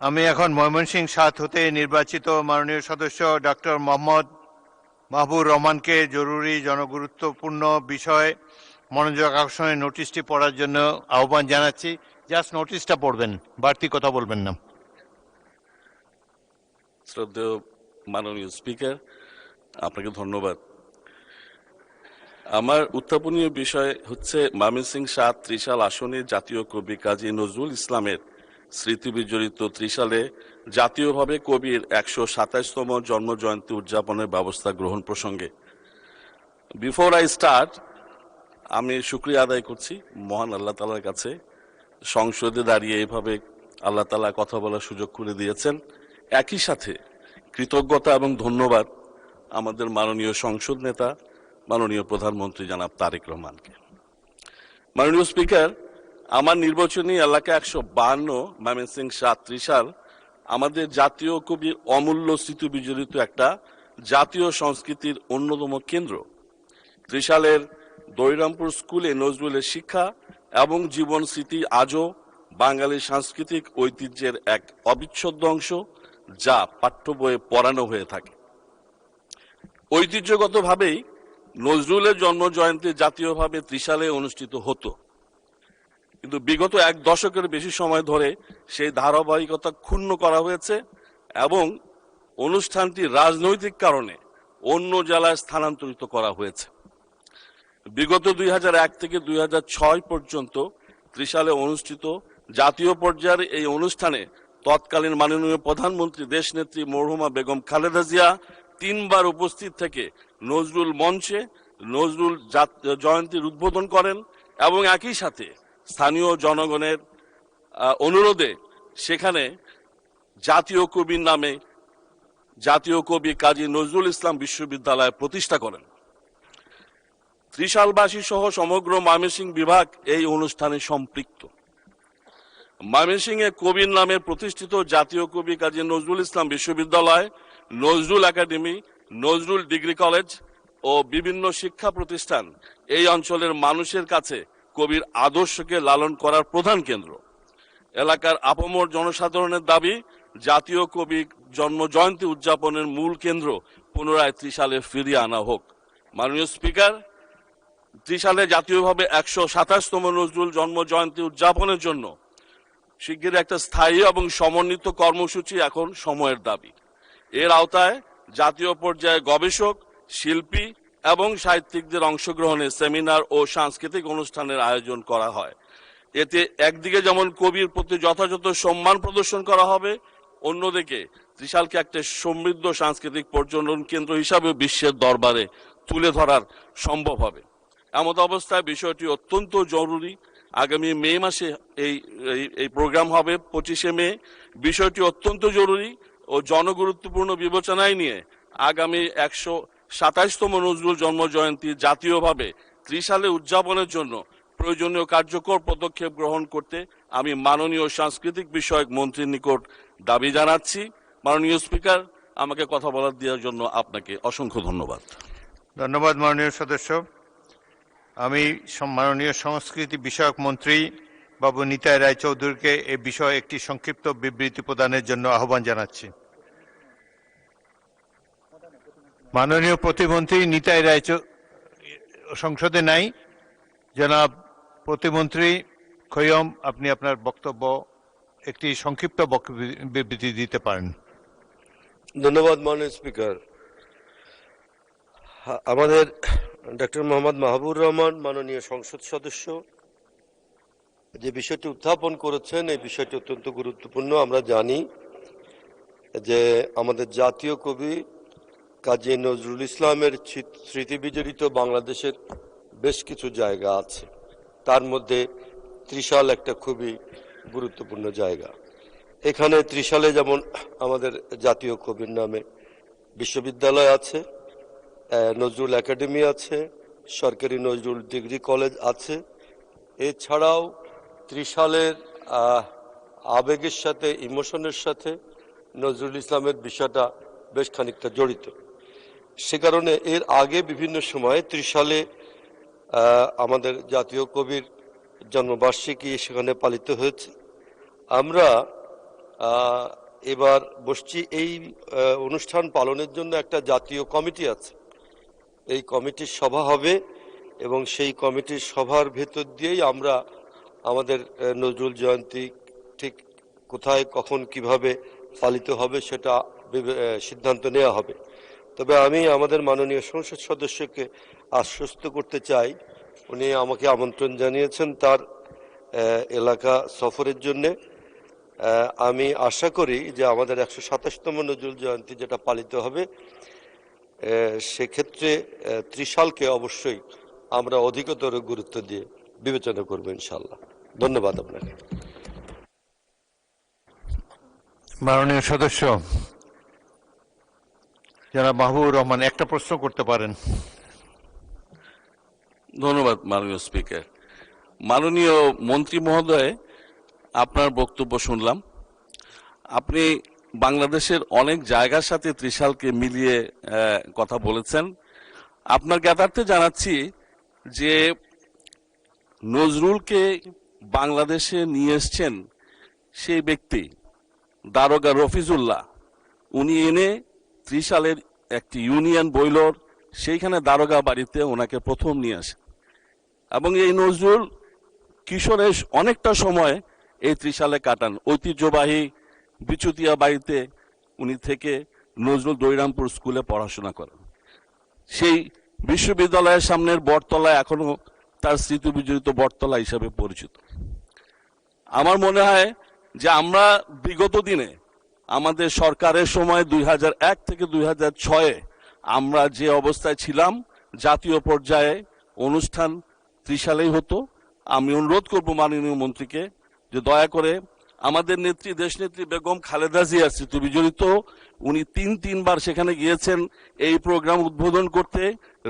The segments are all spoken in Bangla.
আমি এখন ময়মনসিংহ ৭ হতে নির্বাচিত মাননীয় সদস্য ডক্টর মোহাম্মদ মাহবুর রহমানকে জরুরি জনগুরুত্বপূর্ণ বিষয় মনোযোগ আকর্ষণের নোটিশটি পড়ার জন্য আহ্বান জানাচ্ছি। জাস্ট নোটিশটা পড়বেন, বাড়তি কথা বলবেন না। শ্রদ্ধেয় মাননীয় স্পিকার, আপনাকে ধন্যবাদ। আমার উত্থাপনীয় বিষয় হচ্ছে ময়মনসিংহ ৭ ত্রিশাল আসনে জাতীয় কবি কাজী নজরুল ইসলামের স্মৃতি বিজড়িত ত্রিশালে জাতীয়ভাবে কবির ১২৭তম জন্ম জয়ন্তী উদযাপনের ব্যবস্থা গ্রহণ প্রসঙ্গে বিফোর আই স্টার্ট আমি শুকরিয়া আদায় করছি মহান আল্লাহ তাআলার কাছে। সংসদে দাঁড়িয়ে এইভাবে আল্লাহ তাআলা কথা বলার সুযোগ করে দিয়েছেন। একই সাথে কৃতজ্ঞতা এবং ধন্যবাদ আমাদের মাননীয় সংসদ নেতা মাননীয় প্রধানমন্ত্রী জনাব তারেক রহমানকে। মাননীয় স্পিকার, আমার নির্বাচনী এলাকা ১৫২ ময়মনসিংহ ৭ ত্রিশাল আমাদের জাতীয় কবির অমূল্য স্মৃতি বিজড়িত একটা জাতীয় সংস্কৃতির অন্যতম কেন্দ্র। ত্রিশালের দৈরামপুর স্কুলে নজরুলের শিক্ষা এবং জীবন স্মৃতি আজও বাঙালির সাংস্কৃতিক ঐতিহ্যের এক অবিচ্ছেদ্য অংশ, যা পাঠ্য বইয়ে পড়ানো হয়ে থাকে। ঐতিহ্যগতভাবেই নজরুলের জন্ম জয়ন্তী জাতীয়ভাবে ত্রিশালে অনুষ্ঠিত হতো, কিন্তু বিগত এক দশকের বেশি সময় ধরে সেই ধারাবাহিকতা ক্ষুণ্ণ করা হয়েছে এবং অনুষ্ঠানটি রাজনৈতিক কারণে অন্য জেলায় স্থানান্তরিত করা হয়েছে। বিগত ২০০১ থেকে ২০০৬ পর্যন্ত ত্রিশালে অনুষ্ঠিত জাতীয় পর্যায়ের এই অনুষ্ঠানে তৎকালীন মাননীয় প্রধানমন্ত্রী দেশনেত্রী মরহুমা বেগম খালেদা জিয়া ৩ বার উপস্থিত থেকে নজরুল মঞ্চে নজরুল জয়ন্তীর উদ্বোধন করেন এবং একই সাথে স্থানীয় জনগণের অনুরোধে সেখানে জাতীয় কবির নামে জাতীয় কবি কাজী নজরুল ইসলাম বিশ্ববিদ্যালয় প্রতিষ্ঠা করেন। ত্রিশালবাসী সহ সমগ্র ময়মনসিংহ বিভাগ এই অনুষ্ঠানে সম্পৃক্ত। ময়মনসিংহে কবির নামে প্রতিষ্ঠিত জাতীয় কবি কাজী নজরুল ইসলাম বিশ্ববিদ্যালয়, Nazrul academy, Nazrul degree college ও বিভিন্ন শিক্ষা প্রতিষ্ঠান এই অঞ্চলের মানুষের কাছে কবির আদর্শকে লালন করার প্রধান কেন্দ্র। এলাকার আপামর জনসাধারণের দাবি জাতীয় কবি জন্ম জয়ন্তী উদযাপনের মূল কেন্দ্র পুনরায় ত্রিশালে ফিরিয়ে আনা হোক। মাননীয় স্পিকার, ত্রিশালে জাতীয়ভাবে ১২৭তম নজরুল জন্ম জয়ন্তী উদযাপনের জন্য শিগগিরই একটা স্থায়ী এবং সমন্বিত কর্মসূচি এখন সময়ের দাবি। এর আওতায় জাতীয় পর্যায়ে গবেষক, শিল্পী এবং সাহিত্যিকদের অংশগ্রহণে সেমিনার ও সাংস্কৃতিক অনুষ্ঠানের আয়োজন করা হয়। এতে একদিকে যেমন কবির প্রতি যথাযথ সম্মান প্রদর্শন করা হবে, অন্যদিকে ত্রিশালকে একটা সমৃদ্ধ সাংস্কৃতিক পর্যটন কেন্দ্র হিসাবে বিশ্বের দরবারে তুলে ধরার সম্ভব হবে। এমত অবস্থায় বিষয়টি অত্যন্ত জরুরি। আগামী মে মাসে এই প্রোগ্রাম হবে ২৫শে মে। বিষয়টি অত্যন্ত জরুরি ও জনগুরুত্বপূর্ণ বিবেচনায় নিয়ে আগামী ১২৭তম নজরুল জন্ম জয়ন্তী জাতীয়ভাবে ত্রিশালে উদযাপনের জন্য প্রয়োজনীয় কার্যকর পদক্ষেপ গ্রহণ করতে আমি মাননীয় সাংস্কৃতিক বিষয়ক মন্ত্রীর নিকট দাবি জানাচ্ছি। মাননীয় স্পিকার, আমাকে কথা বলার দেওয়ার জন্য আপনাকে অসংখ্য ধন্যবাদ। ধন্যবাদ মাননীয় সদস্য। আমি মাননীয় সংস্কৃতি বিষয়ক মন্ত্রী বাবু নিতাই রায়চৌধুরীকে এই বিষয়ে একটি সংক্ষিপ্ত বিবৃতি প্রদানের জন্য আহ্বান জানাচ্ছি। মাননীয় প্রতিমন্ত্রী নিতাই সংসদে নাই। জনাব প্রতিমন্ত্রী খৈয়ম, আপনি আপনার বক্তব্য একটি সংক্ষিপ্ত বিবৃতি দিতে পারেন। ধন্যবাদ মাননীয় স্পিকার। আমাদের ডক্টর মোহাম্মদ মাহবুর রহমান মাননীয় সংসদ সদস্য যে বিষয়টি উত্থাপন করেছেন, এই বিষয়টি অত্যন্ত গুরুত্বপূর্ণ। আমরা জানি যে আমাদের জাতীয় কবি কাজী নজরুল ইসলামের স্মৃতি বিজড়িত বাংলাদেশের বেশ কিছু জায়গা আছে, তার মধ্যে ত্রিশাল একটা খুবই গুরুত্বপূর্ণ জায়গা। এখানে ত্রিশালে যেমন আমাদের জাতীয় কবির নামে বিশ্ববিদ্যালয় আছে, নজরুল একাডেমি আছে, সরকারি নজরুল ডিগ্রি কলেজ আছে। এছাড়াও ত্রিশালের আবেগের সাথে, ইমোশনের সাথে নজরুল ইসলামের বিষয়টা বেশ খানিকটা জড়িত। সে কারণে এর আগে বিভিন্ন সময়ে ত্রিশালে আমাদের জাতীয় কবির জন্মবার্ষিকী সেখানে পালিত হয়েছে। আমরা আহ, এবার বসছি এই অনুষ্ঠান পালনের জন্য একটা জাতীয় কমিটি আছে। এই কমিটির সভা হবে এবং সেই কমিটির সভার ভেতর দিয়েই আমরা আমাদের নজরুল জয়ন্তী ঠিক কোথায় কখন কিভাবে পালিত হবে সেটা সিদ্ধান্ত নেওয়া হবে। তবে আমি আমাদের মাননীয় সংসদ সদস্যকে আশ্বস্ত করতে চাই, উনি আমাকে আমন্ত্রণ জানিয়েছেন তার এলাকা সফরের জন্যে। আমি আশা করি যে আমাদের 127তম নজরুল জয়ন্তী যেটা পালিত হবে সেক্ষেত্রে ত্রিশালকে অবশ্যই আমরা অধিকতর গুরুত্ব দিয়ে বিবেচনা করবো ইনশাল্লাহ। ধন্যবাদ আপনাকে। মাননীয় সদস্য জনাব মাহবুবুর রহমান একটা প্রশ্ন করতে পারেন। ধন্যবাদ মাননীয় স্পিকার। মাননীয় মন্ত্রী মহোদয়, আপনার বক্তব্য শুনলাম। আপনি বাংলাদেশের অনেক জায়গার সাথে ত্রিশালকে মিলিয়ে কথা বলেছেন। আপনার জ্ঞাতার্থে জানাচ্ছি যে নজরুলকে বাংলাদেশে নিয়ে এসছেন সেই ব্যক্তি দারোগা রফিজুল্লাহ। উনি এনে ত্রিশালের একটি ইউনিয়ন বইলর সেইখানে দারোগা বাড়িতে ওনাকে প্রথম নিয়ে আসেন এবং এই নজরুল কিশোরের অনেকটা সময় এই ত্রিশালে কাটান। ঐতিহ্যবাহী বিচুতিয়া বাড়িতে উনি থেকে নজরুল দৈরামপুর স্কুলে পড়াশোনা করেন। সেই বিশ্ববিদ্যালয়ের সামনের বটতলায় এখনো তার স্মৃতি বিজড়িত বটতলা হিসাবে পরিচিত। আমার মনে হয় যে আমরা বিগত দিনে আমাদের সরকারের সময় 2001 থেকে 2006 আমরা যে অবস্থায় ছিলাম, জাতীয় পর্যায়ে অনুষ্ঠান ত্রিশালেই হতো। আমি অনুরোধ করব মাননীয় মন্ত্রীকে যে দয়া করে আমাদের নেত্রী দেশনেত্রী বেগম খালেদা জিয়ার স্মৃতি বিজড়িত, উনি তিনবার সেখানে গিয়েছেন এই প্রোগ্রাম উদ্বোধন করতে।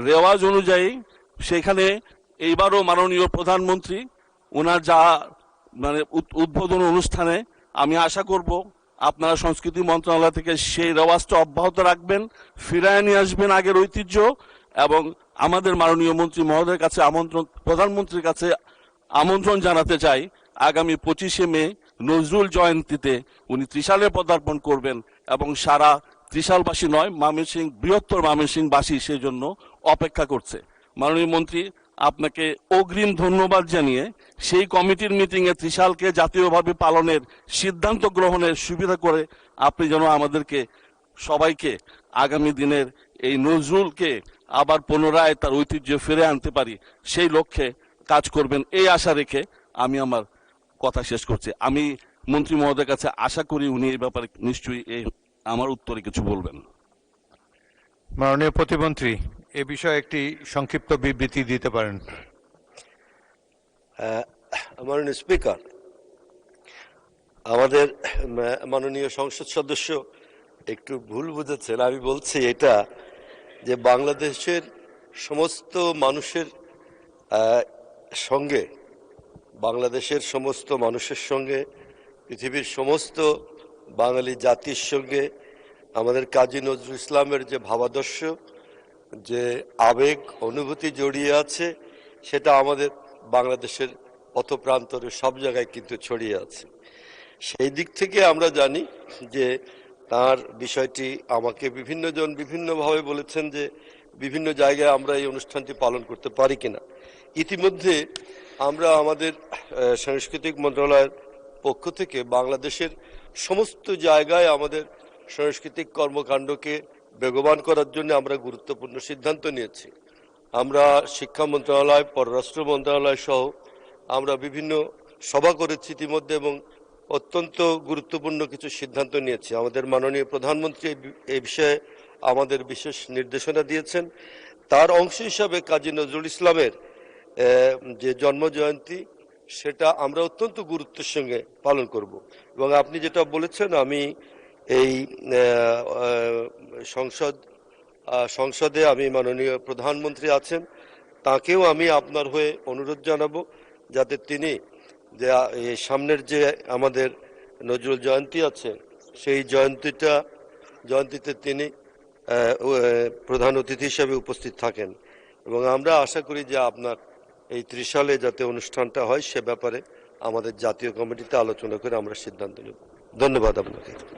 রেওয়াজ অনুযায়ী সেখানে এইবারও মাননীয় প্রধানমন্ত্রী ওনার যা উদ্বোধন অনুষ্ঠানে আমি আশা করব আপনারা সংস্কৃতি মন্ত্রণালয় থেকে সেই রেওয়াজটা অব্যাহত রাখবেন, ফিরায় নিয়ে আসবেন আগের ঐতিহ্য। এবং আমাদের মাননীয় মন্ত্রী মহোদয়ের কাছে প্রধানমন্ত্রীর কাছে আমন্ত্রণ জানাতে চাই, আগামী 25শে মে নজরুল জয়ন্তীতে উনি ত্রিশালে পদার্পণ করবেন এবং সারা ত্রিশালবাসী নয়, ময়মনসিংহ বৃহত্তর ময়মনসিংহবাসী সেই জন্য অপেক্ষা করছে। মাননীয় মন্ত্রী, আপনাকে অগ্রিম ধন্যবাদ জানিয়ে সেই কমিটির মিটিংয়ে ত্রিশালকে জাতীয়ভাবে পালনের সিদ্ধান্ত গ্রহণের সুবিধা করে আপনি যেন আমাদেরকে সবাইকে আগামী দিনের এই নজরুলকে আবার পুনরায় তার ঐতিহ্য ফিরে আনতে পারি সেই লক্ষ্যে কাজ করবেন, এই আশা রেখে আমি আমার কথা শেষ করছি। আমি মন্ত্রী মহোদয়ের কাছে আশা করি উনি এই ব্যাপারে নিশ্চয়ই আমার উত্তরে কিছু বলবেন। মাননীয় প্রতিমন্ত্রী এ বিষয়ে একটি সংক্ষিপ্ত বিবৃতি দিতে পারেন। মাননীয় স্পিকার, আমাদের মাননীয় সংসদ সদস্য একটু ভুল বুঝেছেন। আমি বলছি এটা যে বাংলাদেশের সমস্ত মানুষের সঙ্গে, বাংলাদেশের সমস্ত মানুষের সঙ্গে, পৃথিবীর সমস্ত বাঙালি জাতির সঙ্গে আমাদের কাজী নজরুল ইসলামের যে ভাবাদর্শ, যে আবেগ অনুভূতি জড়িয়ে আছে, সেটা আমাদের বাংলাদেশের পথপ্রান্তরে সব জায়গায় কিন্তু ছড়িয়ে আছে। সেই দিক থেকে আমরা জানি যে তার বিষয়টি আমাকে বিভিন্নজন বিভিন্নভাবে বলেছেন যে বিভিন্ন জায়গায় আমরা এই অনুষ্ঠানটি পালন করতে পারি কিনা। ইতিমধ্যে আমরা আমাদের সাংস্কৃতিক মন্ত্রণালয়ের পক্ষ থেকে বাংলাদেশের সমস্ত জায়গায় আমাদের সাংস্কৃতিক কর্মকাণ্ডকে বেগবান করার জন্য আমরা গুরুত্বপূর্ণ সিদ্ধান্ত নিয়েছি। আমরা শিক্ষা মন্ত্রণালয়, পররাষ্ট্র মন্ত্রণালয় সহ আমরা বিভিন্ন সভা করেছি ইতিমধ্যে এবং অত্যন্ত গুরুত্বপূর্ণ কিছু সিদ্ধান্ত নিয়েছি। আমাদের মাননীয় প্রধানমন্ত্রী এই বিষয়ে আমাদের বিশেষ নির্দেশনা দিয়েছেন। তার অংশ হিসাবে কাজী নজরুল ইসলামের যে জন্মজয়ন্তী, সেটা আমরা অত্যন্ত গুরুত্বের সঙ্গে পালন করব। এবং আপনি যেটা বলেছেন, আমি এই সংসদে আমি মাননীয় প্রধানমন্ত্রী আছেন, তাকেও আমি আপনার হয়ে অনুরোধ জানাবো যাতে তিনি যে সামনের যে আমাদের নজরুল জয়ন্তী আছে সেই জয়ন্তীতে তিনি প্রধান অতিথি হিসেবে উপস্থিত থাকেন। এবং আমরা আশা করি যে আপনার এই ত্রিশালে যাতে অনুষ্ঠানটা হয় সে ব্যাপারে আমাদের জাতীয় কমিটিতে আলোচনা করে আমরা সিদ্ধান্ত নেব। ধন্যবাদ আপনাকে।